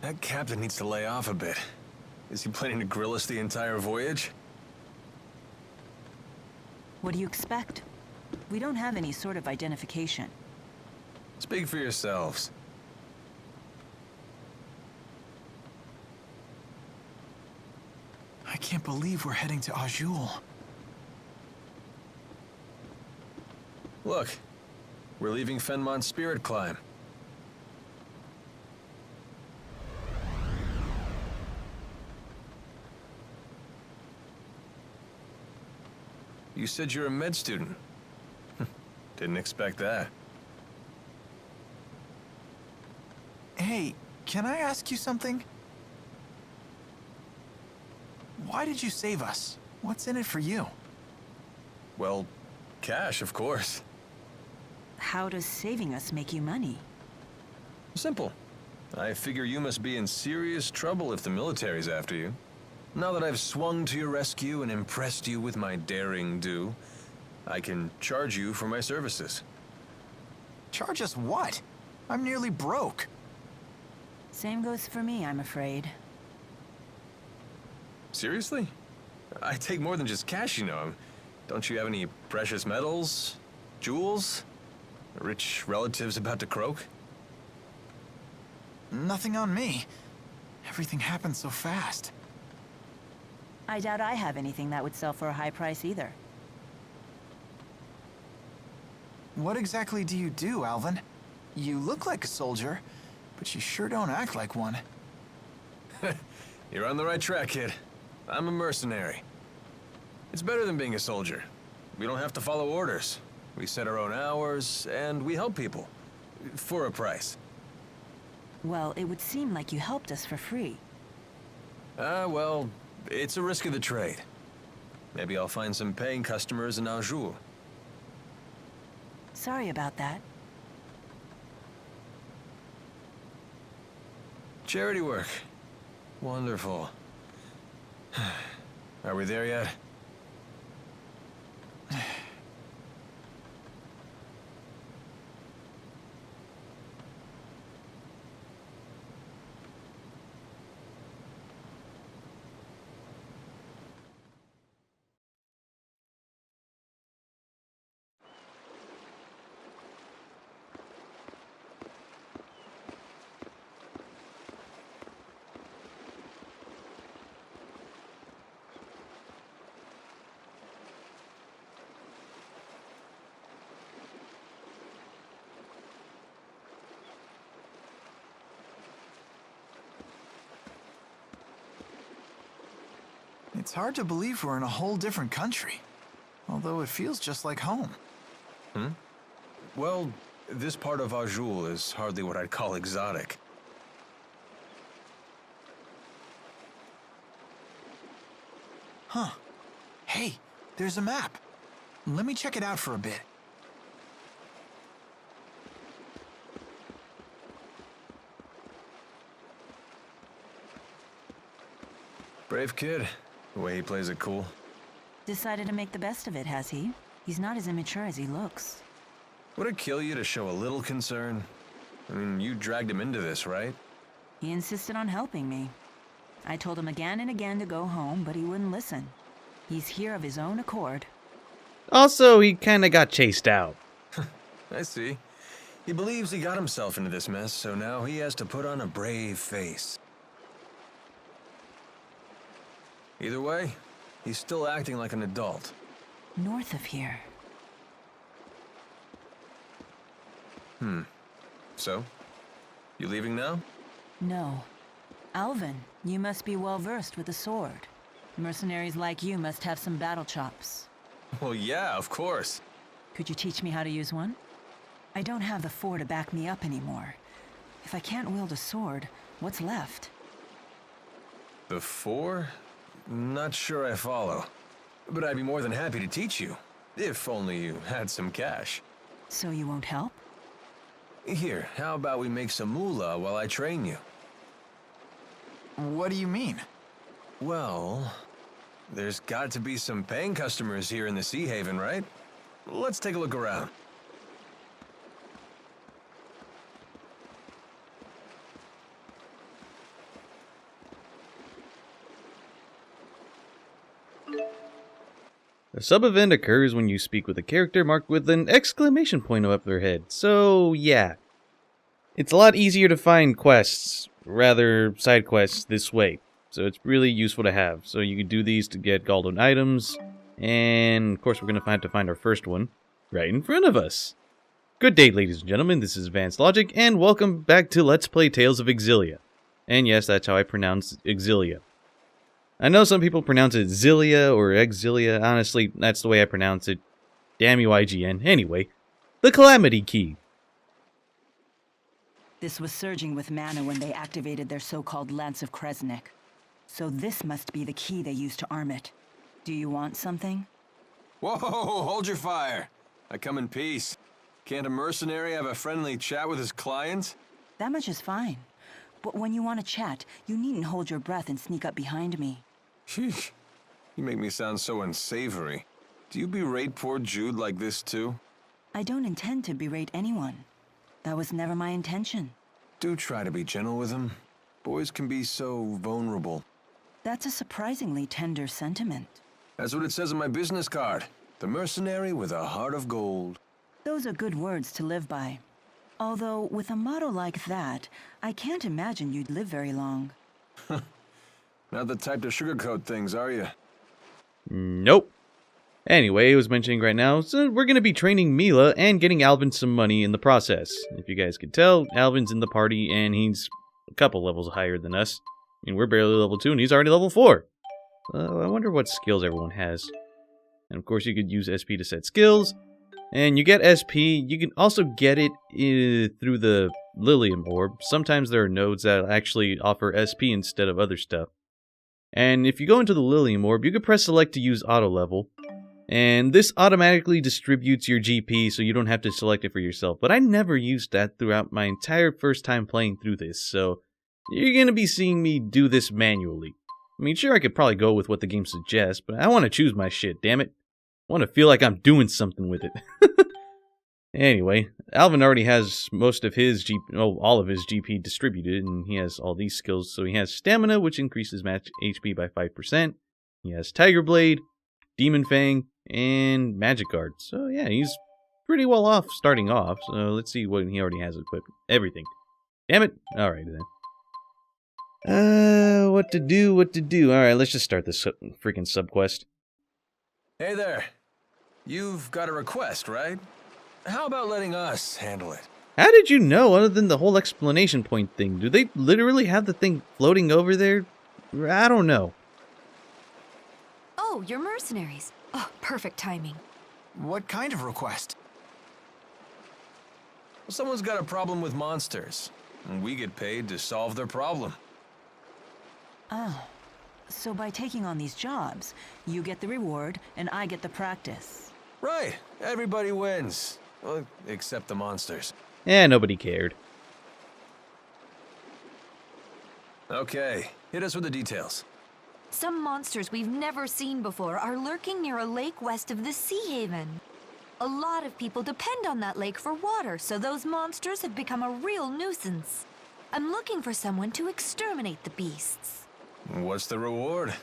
That captain needs to lay off a bit. Is he planning to grill us the entire voyage? What do you expect? We don't have any sort of identification. Speak for yourselves. I can't believe we're heading to Azul. Look, we're leaving Fenmont's spirit climb. You said you're a med student. Didn't expect that. Hey, can I ask you something? Why did you save us? What's in it for you? Well, cash, of course. How does saving us make you money? Simple. I figure you must be in serious trouble if the military's after you. Now that I've swung to your rescue and impressed you with my daring do, I can charge you for my services. Charge us what? I'm nearly broke. Same goes for me, I'm afraid. Seriously? I take more than just cash, you know. Don't you have any precious metals? Jewels? Rich relatives about to croak? Nothing on me. Everything happened so fast. I doubt I have anything that would sell for a high price either. What exactly do you do, Alvin? You look like a soldier, but you sure don't act like one. You're on the right track, kid. I'm a mercenary. It's better than being a soldier. We don't have to follow orders. We set our own hours, and we help people. For a price. Well, it would seem like you helped us for free. Well, it's a risk of the trade. Maybe I'll find some paying customers in Azul. Sorry about that. Charity work. Wonderful. Are we there yet? It's hard to believe we're in a whole different country. Although it feels just like home. Well, this part of Azul is hardly what I'd call exotic. Huh. Hey, there's a map. Let me check it out for a bit. Brave kid. The way he plays it cool. Decided to make the best of it, has he? He's not as immature as he looks. Would it kill you to show a little concern? I mean, you dragged him into this, right? He insisted on helping me. I told him again and again to go home, but he wouldn't listen. He's here of his own accord. Also, he kinda got chased out. I see. He believes he got himself into this mess, so now he has to put on a brave face. Either way, he's still acting like an adult. North of here. So? You leaving now? No. Alvin, you must be well versed with the sword. Mercenaries like you must have some battle chops. Well, yeah, of course. Could you teach me how to use one? I don't have the four to back me up anymore. If I can't wield a sword, what's left? The four? Not sure I follow. But I'd be more than happy to teach you. If only you had some cash. So you won't help? Here, how about we make some moolah while I train you? What do you mean? Well, there's got to be some paying customers here in the Sea Haven, right? Let's take a look around. A sub-event occurs when you speak with a character marked with an exclamation point above their head. So, yeah. It's a lot easier to find quests, rather side quests, this way. So it's really useful to have. So you can do these to get golden items. And, of course, we're going to have to find our first one right in front of us. Good day, ladies and gentlemen. This is Advanced Logic, and welcome back to Let's Play Tales of Xillia. And yes, that's how I pronounce Xillia. I know some people pronounce it Xillia or Xillia. Honestly, that's the way I pronounce it. Damn you, IGN. Anyway, the Calamity Key. This was surging with mana when they activated their so-called Lance of Kresnik. So this must be the key they used to arm it. Do you want something? Whoa, hold your fire. I come in peace. Can't a mercenary have a friendly chat with his clients? That much is fine. But when you want to chat, you needn't hold your breath and sneak up behind me. Sheesh. You make me sound so unsavory. Do you berate poor Jude like this too? I don't intend to berate anyone. That was never my intention. Do try to be gentle with him. Boys can be so vulnerable. That's a surprisingly tender sentiment. That's what it says on my business card. The mercenary with a heart of gold. Those are good words to live by. Although, with a motto like that, I can't imagine you'd live very long. Not the type to sugarcoat things, are you? Nope. Anyway, I was mentioning right now, so we're going to be training Mila and getting Alvin some money in the process. If you guys can tell, Alvin's in the party and he's a couple levels higher than us. I mean, we're barely level 2 and he's already level 4. I wonder what skills everyone has. And of course you could use SP to set skills. And you get SP, you can also get it through the Lilium Orb. Sometimes there are nodes that actually offer SP instead of other stuff. And if you go into the Lilium Orb, you can press select to use auto level. And this automatically distributes your GP so you don't have to select it for yourself. But I never used that throughout my entire first time playing through this, so you're going to be seeing me do this manually. I mean, sure, I could probably go with what the game suggests, but I want to choose my shit, damn it. I want to feel like I'm doing something with it. Anyway, Alvin already has most of his all of his GP distributed, and he has all these skills. So he has Stamina, which increases match HP by 5%. He has Tiger Blade, Demon Fang, and Magic Guard. So yeah, he's pretty well off starting off. So let's see what he already has equipped. Everything. Damn it. Alright then. What to do? Alright, let's just start this freaking sub-quest. Hey there. You've got a request, right? How about letting us handle it? How did you know, other than the whole explanation point thing? Do they literally have the thing floating over there? I don't know. Oh, you're mercenaries. Oh, perfect timing. What kind of request? Someone's got a problem with monsters, and we get paid to solve their problem. Oh, so by taking on these jobs, you get the reward and I get the practice. Right. Everybody wins. Well, except the monsters. Yeah, nobody cared. Okay, hit us with the details. Some monsters we've never seen before are lurking near a lake west of the Sea Haven. A lot of people depend on that lake for water, so those monsters have become a real nuisance. I'm looking for someone to exterminate the beasts. What's the reward?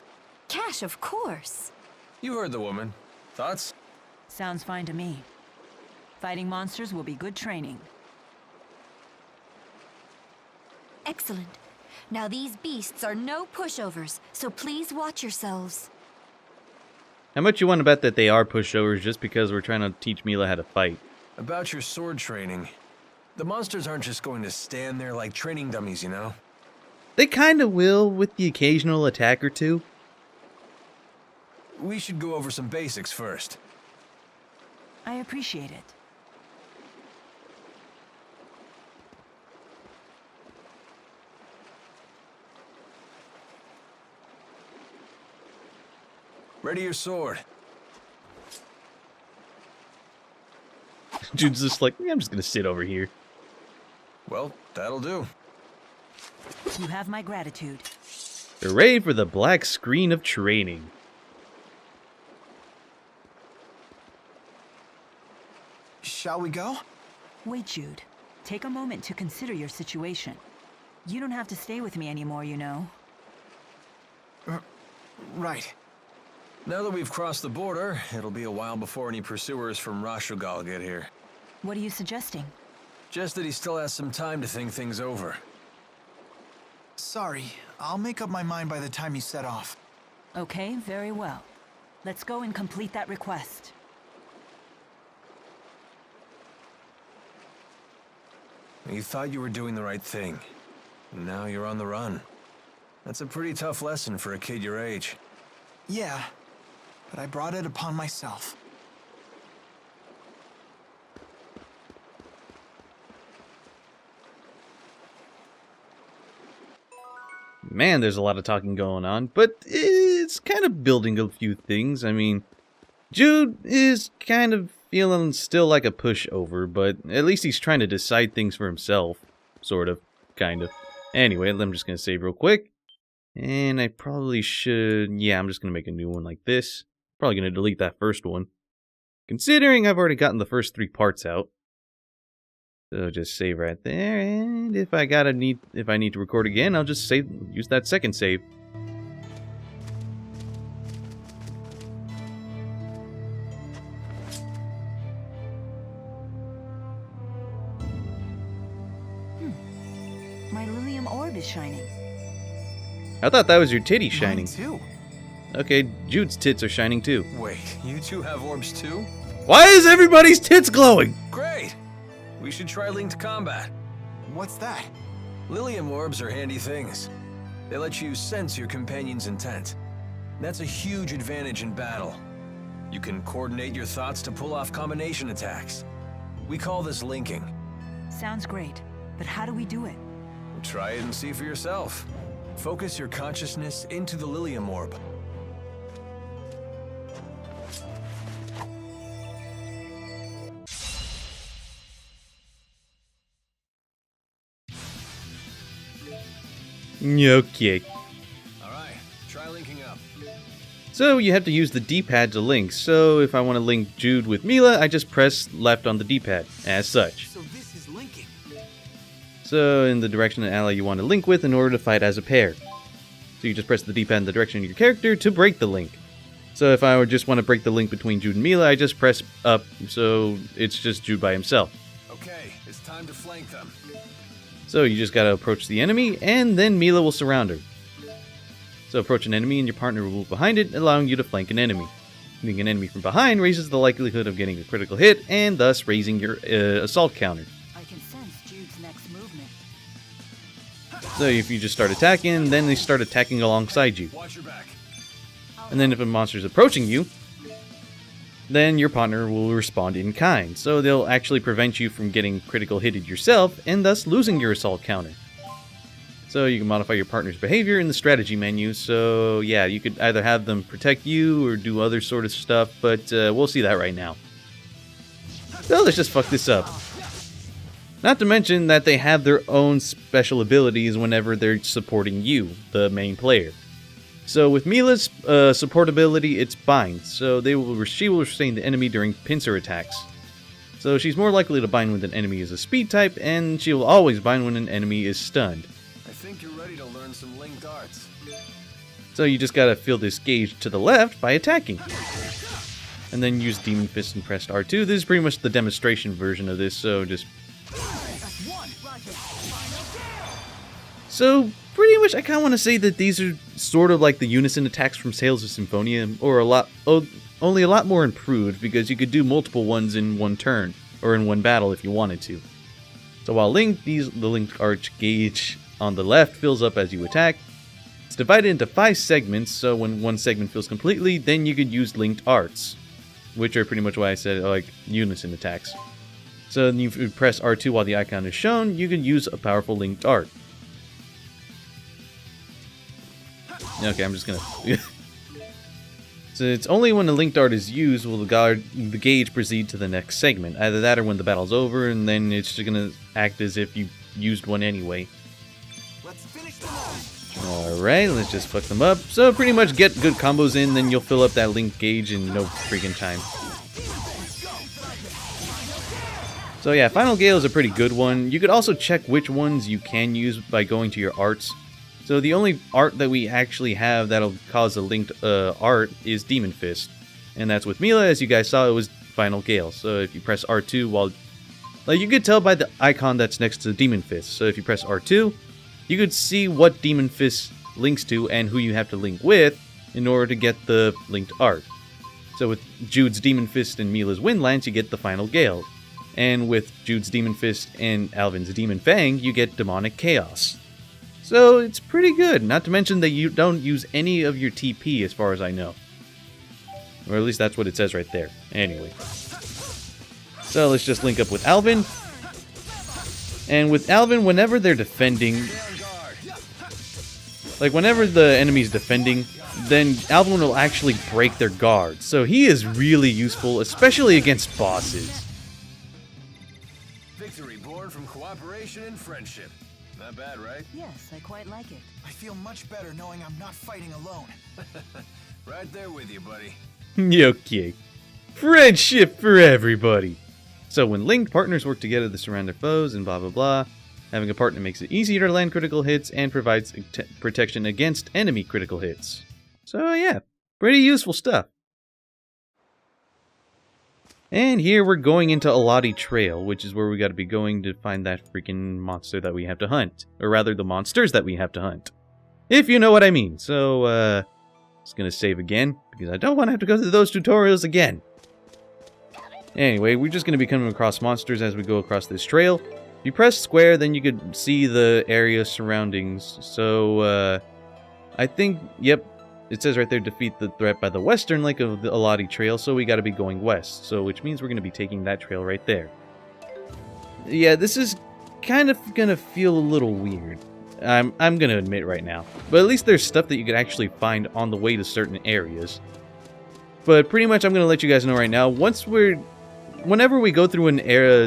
Cash, of course. You heard the woman. Thoughts? Sounds fine to me. Fighting monsters will be good training. Excellent. Now these beasts are no pushovers, so please watch yourselves. How much you want to bet that they are pushovers just because we're trying to teach Mila how to fight? About your sword training. The monsters aren't just going to stand there like training dummies, you know? They kinda will, with the occasional attack or two. We should go over some basics first. I appreciate it. Ready your sword. Jude's just like, yeah, I'm just gonna sit over here. Well, that'll do. You have my gratitude. Hooray for the black screen of training. Shall we go? Wait, Jude. Take a moment to consider your situation. You don't have to stay with me anymore, you know. Right. Now that we've crossed the border, it'll be a while before any pursuers from Rashugal get here. What are you suggesting? Just that he still has some time to think things over. Sorry, I'll make up my mind by the time you set off. Okay, very well. Let's go and complete that request. You thought you were doing the right thing. Now you're on the run. That's a pretty tough lesson for a kid your age. Yeah, but I brought it upon myself. Man, there's a lot of talking going on, but it's kind of building a few things. I mean, Jude is kind of feeling still like a pushover, but at least he's trying to decide things for himself. Sort of. Kind of. Anyway, I'm just going to save real quick. And I probably should... Yeah, I'm just going to make a new one like this. Probably going to delete that first one. Considering I've already gotten the first 3 parts out. So just save right there, and if I need to record again, I'll just use that second save. My Lilium orb is shining. I thought that was your titty Mine shining. too. Okay, Jude's tits are shining too. Wait, you two have orbs too? Why is everybody's tits glowing? Great! We should try linked combat. What's that? Lilium orbs are handy things. They let you sense your companion's intent. That's a huge advantage in battle. You can coordinate your thoughts to pull off combination attacks. We call this linking. Sounds great, but how do we do it? Try it and see for yourself. Focus your consciousness into the Lilium orb. Okay. Alright, try linking up. So you have to use the D-pad to link. So if I want to link Jude with Mila, I just press left on the D-pad, as such. So this is linking. So in the direction of ally you want to link with in order to fight as a pair. So you just press the D-pad in the direction of your character to break the link. So if I would just want to break the link between Jude and Mila, I just press up, so it's just Jude by himself. Okay, it's time to flank them. So you just gotta approach the enemy, and then Mila will surround her. So approach an enemy and your partner will move behind it, allowing you to flank an enemy. Hitting an enemy from behind raises the likelihood of getting a critical hit, and thus raising your assault counter. I can sense Jude's next movement. So if you just start attacking, then they start attacking alongside you. Watch your back. And then if a monster is approaching you, then your partner will respond in kind. So they'll actually prevent you from getting critical hitted yourself, and thus losing your assault counter. So you can modify your partner's behavior in the strategy menu. So yeah, you could either have them protect you or do other sort of stuff, but we'll see that right now. So let's just fuck this up. Not to mention that they have their own special abilities whenever they're supporting you, the main player. So with Mila's support ability, it's Bind, so she will restrain the enemy during pincer attacks. So she's more likely to bind when an enemy is a speed type, and she will always bind when an enemy is stunned. I think you're ready to learn some linked arts. So you just gotta fill this gauge to the left by attacking. And then use Demon Fist and press R2. This is pretty much the demonstration version of this, so just... So, pretty much I kinda want to say that these are sort of like the unison attacks from Tales of Symphonia, or only a lot more improved, because you could do multiple ones in one turn, or in one battle if you wanted to. So while linked, the linked arch gauge on the left fills up as you attack. It's divided into 5 segments, so when one segment fills completely, then you could use linked arts, which are pretty much why I said like unison attacks. So then if you press R2 while the icon is shown, you can use a powerful linked art. Okay, I'm just gonna... So it's only when the linked art is used will the gauge proceed to the next segment. Either that or when the battle's over, and then it's just gonna act as if you used one anyway. Alright, let's just fuck them up. So pretty much get good combos in, then you'll fill up that linked gauge in no freaking time. So yeah, Final Gale is a pretty good one. You could also check which ones you can use by going to your arts. So the only art that we actually have that'll cause a linked art is Demon Fist. And that's with Mila. As you guys saw, it was Final Gale. So if you press R2 while... Like, you could tell by the icon that's next to Demon Fist. So if you press R2, you could see what Demon Fist links to and who you have to link with in order to get the linked art. So with Jude's Demon Fist and Mila's Windlance, you get the Final Gale. And with Jude's Demon Fist and Alvin's Demon Fang, you get Demonic Chaos. So it's pretty good, not to mention that you don't use any of your TP as far as I know. Or at least that's what it says right there. Anyway. So let's just link up with Alvin. And with Alvin, whenever they're defending... Like, whenever the enemy's defending, then Alvin will actually break their guard. So he is really useful, especially against bosses. Victory born from cooperation and friendship. Not bad, right? Yes, I quite like it. I feel much better knowing I'm not fighting alone. Right there with you, buddy. Okay. Friendship for everybody. So when linked, partners work together to surround their foes and blah blah blah. Having a partner makes it easier to land critical hits and provides protection against enemy critical hits. So yeah, pretty useful stuff. And here we're going into Alati Trail, which is where we gotta be going to find that freaking monster that we have to hunt. Or rather, the monsters that we have to hunt. If you know what I mean. So, just gonna save again, because I don't want to have to go through those tutorials again. Anyway, we're just gonna be coming across monsters as we go across this trail. If you press square, then you could see the area surroundings. So, I think, yep, it says right there, defeat the threat by the western link of the Alati Trail, so we gotta be going west. So, which means we're gonna be taking that trail right there. Yeah, this is kind of gonna feel a little weird. I'm gonna admit right now. But at least there's stuff that you could actually find on the way to certain areas. But pretty much I'm gonna let you guys know right now, whenever we go through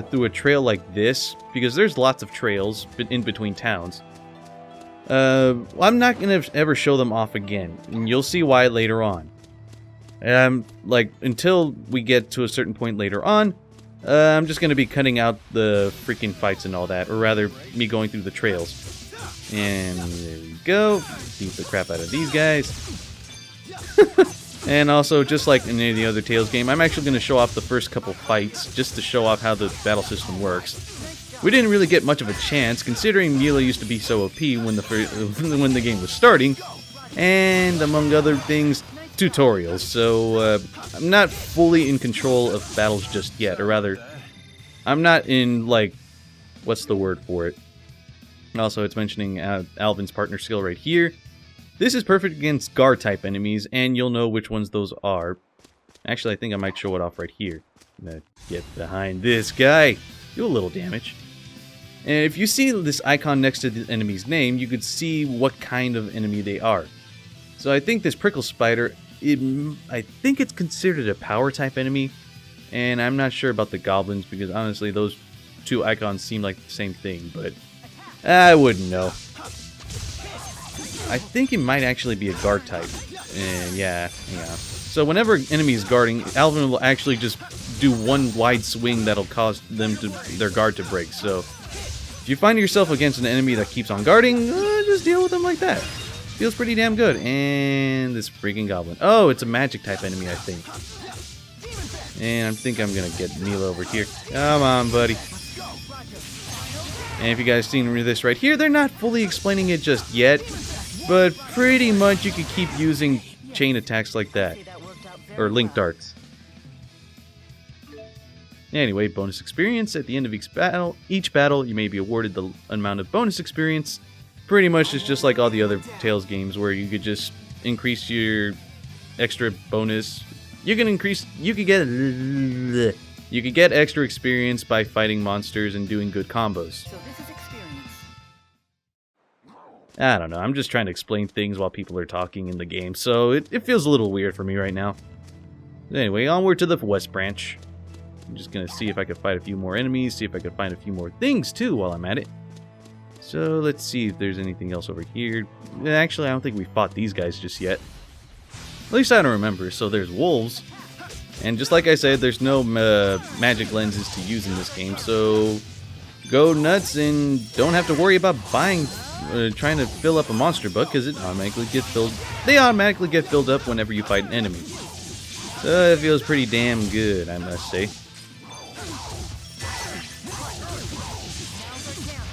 through a trail like this, because there's lots of trails in between towns, I'm not gonna ever show them off again, and you'll see why later on. Like, until we get to a certain point later on, I'm just gonna be cutting out the freaking fights and all that, or rather, me going through the trails. And there we go, beat the crap out of these guys. And also, just like in any of the other Tales game, I'm actually going to show off the first couple fights, just to show off how the battle system works. We didn't really get much of a chance, considering Mila used to be so OP when the game was starting, and among other things, tutorials. So, I'm not fully in control of battles just yet, or rather, I'm not in, like, what's the word for it? Also, it's mentioning Alvin's partner skill right here. This is perfect against guard-type enemies, and you'll know which ones those are. Actually, I think I might show it off right here. I'm gonna get behind this guy. Do a little damage. And if you see this icon next to the enemy's name, you could see what kind of enemy they are. So I think this prickle spider, I think it's considered a power-type enemy. And I'm not sure about the goblins, because honestly, those two icons seem like the same thing, but I wouldn't know. I think it might actually be a guard type. And yeah. So whenever enemy is guarding, Alvin will actually just do one wide swing that'll cause their guard to break. So if you find yourself against an enemy that keeps on guarding, just deal with them like that. Feels pretty damn good. And this freaking goblin. Oh, it's a magic type enemy, I think. And I think I'm gonna get Mila over here. Come on, buddy. And if you guys seen this right here, they're not fully explaining it just yet. But pretty much you could keep using chain attacks like that. Or link darts. Anyway, bonus experience. At the end of each battle, you may be awarded the amount of bonus experience. Pretty much it's just like all the other Tales games where you could just increase your extra bonus. You could get extra experience by fighting monsters and doing good combos. I don't know, I'm just trying to explain things while people are talking in the game, so it feels a little weird for me right now. Anyway, onward to the West Branch. I'm just gonna see if I can fight a few more enemies, see if I can find a few more things too while I'm at it. So let's see if there's anything else over here. Actually, I don't think we fought these guys just yet. At least I don't remember. So there's wolves. And just like I said, there's no magic lenses to use in this game, so go nuts and don't have to worry about trying to fill up a monster book, because it automatically gets filled. They automatically get filled up whenever you fight an enemy. So it feels pretty damn good, I must say.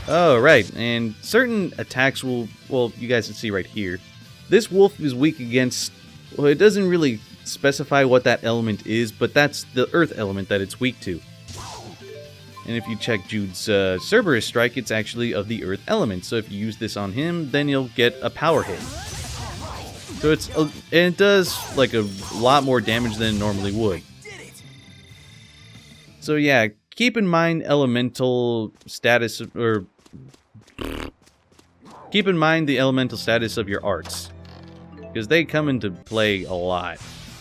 Oh, right, and certain attacks will, well, you guys can see right here. This wolf is weak against, well, it doesn't really specify what that element is, but that's the earth element that it's weak to. And if you check Jude's Cerberus strike, it's actually of the earth element, so if you use this on him, then you'll get a power hit. So and it does like a lot more damage than it normally would. So yeah, keep in mind elemental status, or keep in mind the elemental status of your arts, because they come into play a lot.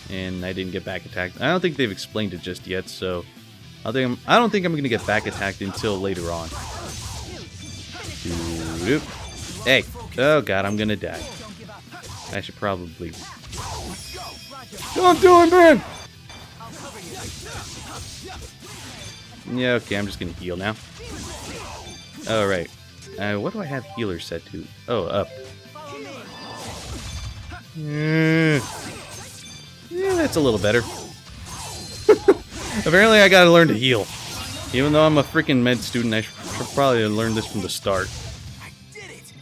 And I didn't get back attacked. I don't think they've explained it just yet, so I don't think I'm gonna get back attacked until later on. Hey, oh god, I'm gonna die. I should probably. Don't do it, man! Yeah, okay, I'm just gonna heal now. Alright. What do I have healer set to? Oh, up. Yeah, that's a little better. Apparently I gotta learn to heal. Even though I'm a freaking med student, I should probably have learned this from the start.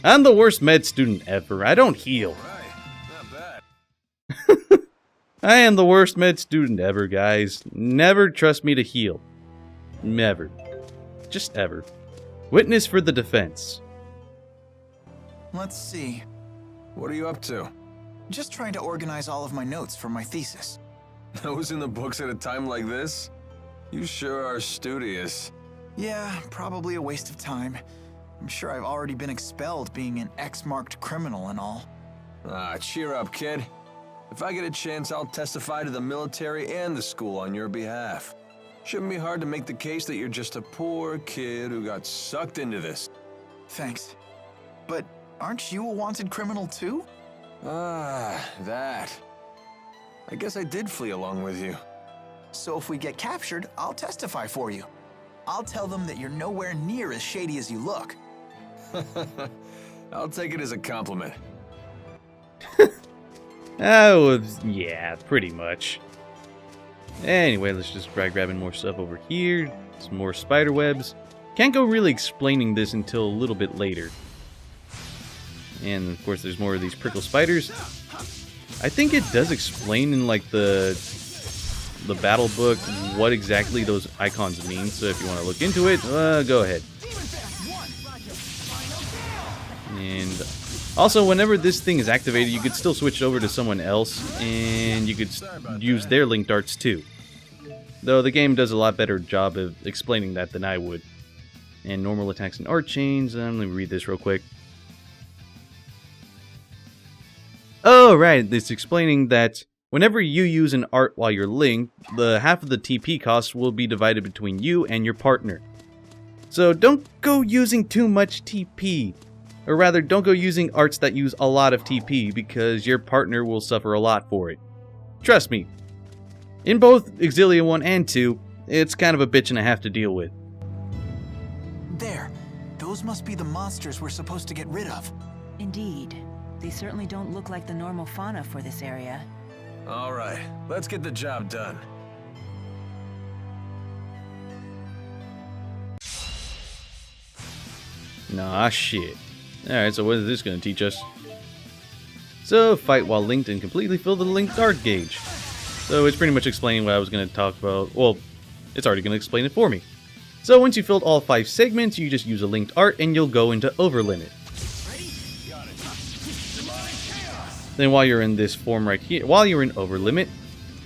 I'm the worst med student ever. I don't heal. I am the worst med student ever, guys. Never trust me to heal. Never. Just ever. Witness for the defense. Let's see. What are you up to? Just trying to organize all of my notes for my thesis. Those in the books at a time like this? You sure are studious. Yeah, probably a waste of time. I'm sure I've already been expelled being an X-marked criminal and all. Ah, cheer up, kid. If I get a chance, I'll testify to the military and the school on your behalf. Shouldn't be hard to make the case that you're just a poor kid who got sucked into this. Thanks. But aren't you a wanted criminal too? Ah, that. I guess I did flee along with you. So if we get captured, I'll testify for you. I'll tell them that you're nowhere near as shady as you look. I'll take it as a compliment. Oh, yeah, pretty much. Anyway, let's just try grabbing more stuff over here. Some more spider webs. Can't go really explaining this until a little bit later. And of course there's more of these prickle spiders. I think it does explain in like the battle book what exactly those icons mean, so if you want to look into it, go ahead. And also, whenever this thing is activated, you could still switch over to someone else, and you could use their link darts too. Though the game does a lot better job of explaining that than I would. And normal attacks and art chains. Let me read this real quick. Oh, right, it's explaining that whenever you use an art while you're linked, the half of the TP cost will be divided between you and your partner. So don't go using too much TP. Or rather, don't go using arts that use a lot of TP, because your partner will suffer a lot for it. Trust me. In both Xillia 1 and 2, it's kind of a bitch and a half to deal with. There. Those must be the monsters we're supposed to get rid of. Indeed. They certainly don't look like the normal fauna for this area. All right, let's get the job done. Nah, shit. Alright, so what is this going to teach us? So, fight while linked and completely fill the linked art gauge. So, it's pretty much explaining what I was going to talk about. Well, it's already going to explain it for me. So, once you filled all 5 segments, you just use a linked art and you'll go into overlimit. Then while you're in this form right here, while you're in overlimit,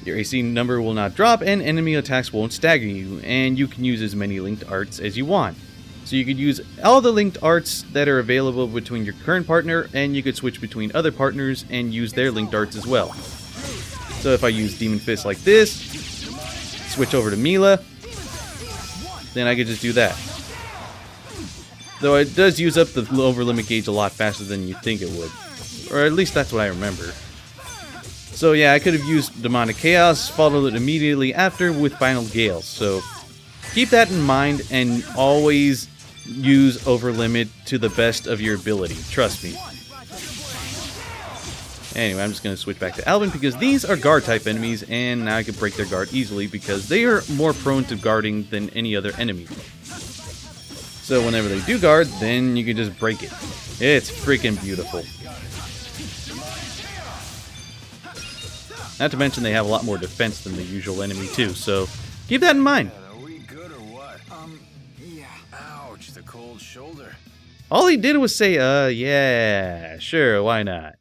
your AC number will not drop and enemy attacks won't stagger you, and you can use as many linked arts as you want. So you could use all the linked arts that are available between your current partner, and you could switch between other partners and use their linked arts as well. So if I use Demon Fist like this, switch over to Mila, then I could just do that. Though it does use up the overlimit gauge a lot faster than you think it would. Or at least that's what I remember. So yeah, I could have used Demonic Chaos, followed it immediately after with Final Gales. So keep that in mind and always use over limit to the best of your ability. Trust me. Anyway, I'm just going to switch back to Alvin because these are guard type enemies, and now I can break their guard easily because they are more prone to guarding than any other enemy. So whenever they do guard, then you can just break it. It's freaking beautiful. Not to mention they have a lot more defense than the usual enemy too, so keep that in mind. Are we good or what? Yeah. Ouch, the cold shoulder. All he did was say, yeah, sure, why not?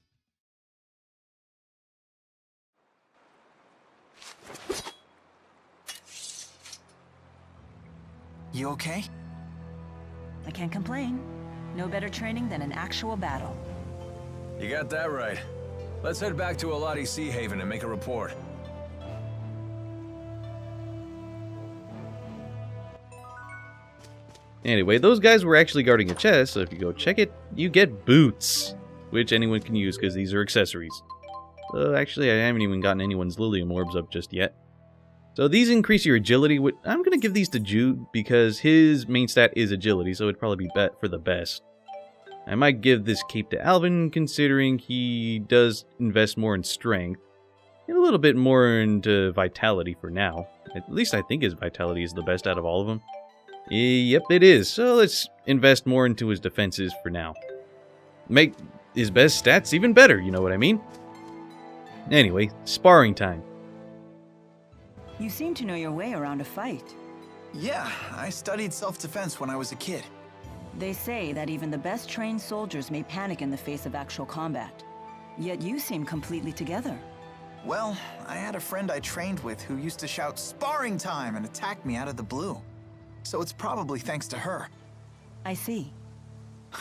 You okay? I can't complain. No better training than an actual battle. You got that right. Let's head back to Alati Sea Haven and make a report. Anyway, those guys were actually guarding a chest, so if you go check it, you get boots, which anyone can use because these are accessories. Actually, I haven't even gotten anyone's Lilium orbs up just yet. So these increase your agility. I'm going to give these to Jude because his main stat is agility, so it'd probably be for the best. I might give this cape to Alvin, considering he does invest more in strength, and a little bit more into vitality for now. At least I think his vitality is the best out of all of them. Yep, it is. So let's invest more into his defenses for now. Make his best stats even better, you know what I mean? Anyway, sparring time. You seem to know your way around a fight. Yeah, I studied self-defense when I was a kid. They say that even the best trained soldiers may panic in the face of actual combat. Yet you seem completely together. Well, I had a friend I trained with who used to shout "Sparring Time" and attack me out of the blue. So it's probably thanks to her. I see.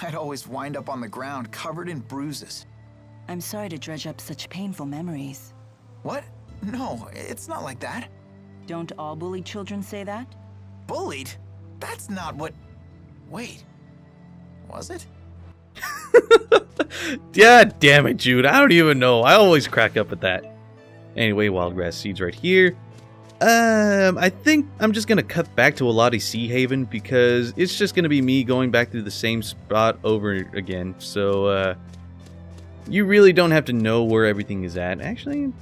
I'd always wind up on the ground covered in bruises. I'm sorry to dredge up such painful memories. What? No, it's not like that. Don't all bullied children say that? Bullied? That's not what... Wait. Was it? God damn it, Jude. I don't even know. I always crack up at that. Anyway, wild grass seeds right here. I think I'm just going to cut back to Alati Sea Haven because it's just going to be me going back through the same spot over again. So, you really don't have to know where everything is at. Actually,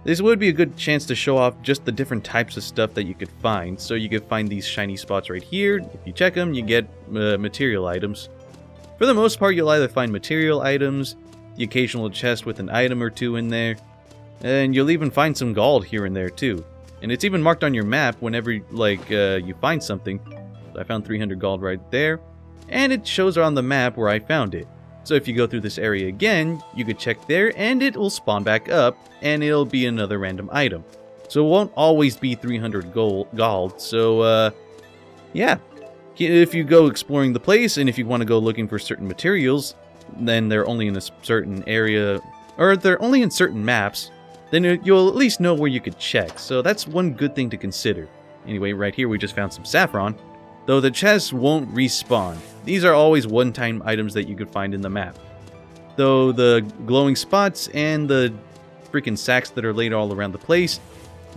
this would be a good chance to show off just the different types of stuff that you could find. So you could find these shiny spots right here. If you check them, you get material items. For the most part, you'll either find material items, the occasional chest with an item or two in there, and you'll even find some gold here and there too. And it's even marked on your map whenever you find something. So I found 300 gold right there, and it shows on the map where I found it. So if you go through this area again, you could check there and it will spawn back up and it'll be another random item. So it won't always be 300 gold. So yeah, if you go exploring the place and if you want to go looking for certain materials, then they're only in a certain area, or they're only in certain maps, then you'll at least know where you could check. So that's one good thing to consider. Anyway, right here we just found some saffron. Though the chests won't respawn. These are always one-time items that you could find in the map. Though the glowing spots and the freaking sacks that are laid all around the place,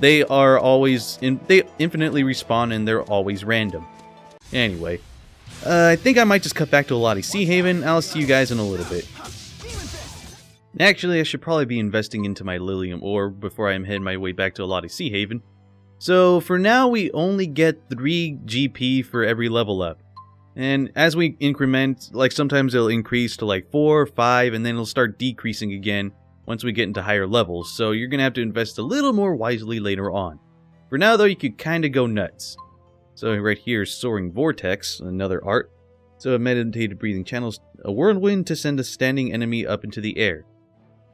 they are always they infinitely respawn and they're always random. Anyway, I think I might just cut back to Alati Sea Haven. I'll see you guys in a little bit. Actually, I should probably be investing into my Lilium orb before I head my way back to Alati Sea Haven. So for now, we only get 3 GP for every level up. And as we increment, like sometimes it'll increase to like 4 or 5, and then it'll start decreasing again once we get into higher levels. So you're going to have to invest a little more wisely later on. For now though, you could kind of go nuts. So right here is Soaring Vortex, another art. So a meditated breathing channels a whirlwind to send a standing enemy up into the air.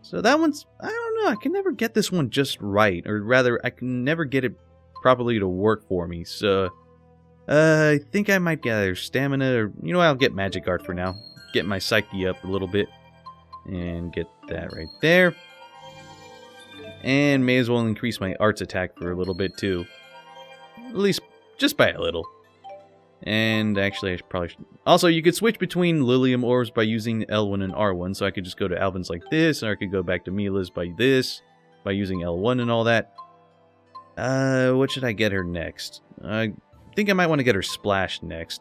So that one's, I don't know, I can never get this one just right. Or rather, I can never get it properly to work for me, so I think I might get either stamina or, you know, I'll get magic art for now. Get my psyche up a little bit and get that right there. And may as well increase my arts attack for a little bit too. At least just by a little. And actually I probably should. Also, you could switch between Lilium orbs by using L1 and R1, so I could just go to Alvin's like this, or I could go back to Mila's by this, by using L1 and all that. What should I get her next? think I might want to get her Splash next.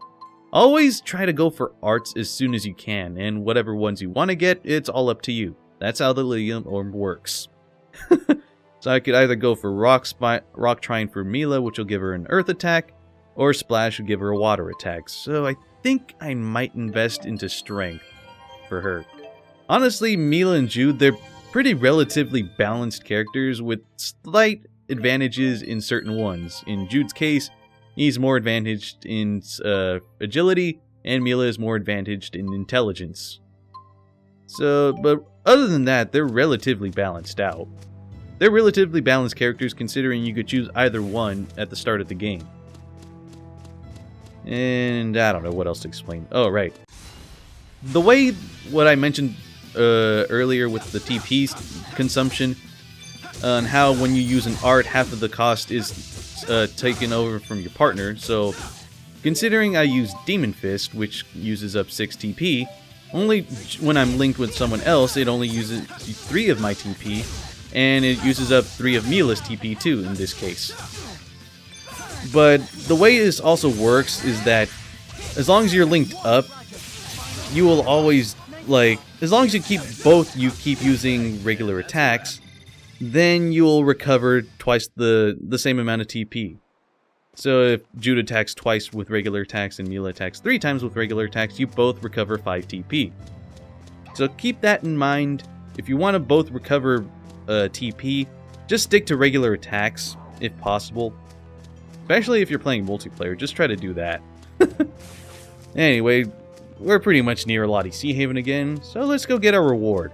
Always try to go for arts as soon as you can, and whatever ones you want to get, it's all up to you. That's how the Xillia orb works. So I could either go for Rock Trine for Mila, which will give her an Earth attack, or Splash would give her a Water attack. So I think I might invest into Strength for her. Honestly, Mila and Jude, they're pretty relatively balanced characters with slight advantages in certain ones. In Jude's case, he's more advantaged in agility, and Mila is more advantaged in intelligence. So, but other than that, they're relatively balanced out. They're relatively balanced characters considering you could choose either one at the start of the game. And I don't know what else to explain. Oh, right. The way what I mentioned earlier with the TP consumption, and how when you use an art, half of the cost is taken over from your partner. So, considering I use Demon Fist, which uses up 6 TP, only when I'm linked with someone else, it only uses 3 of my TP, and it uses up 3 of Mila's TP too, in this case. But the way this also works is that as long as you're linked up, you will always, as long as you keep using regular attacks, then you'll recover twice the same amount of TP. So if Jude attacks twice with regular attacks and Mila attacks 3 times with regular attacks, you both recover 5 TP. So keep that in mind. If you want to both recover TP, just stick to regular attacks if possible. Especially if you're playing multiplayer, just try to do that. Anyway, we're pretty much near Lottie Sea Haven again, so let's go get our reward.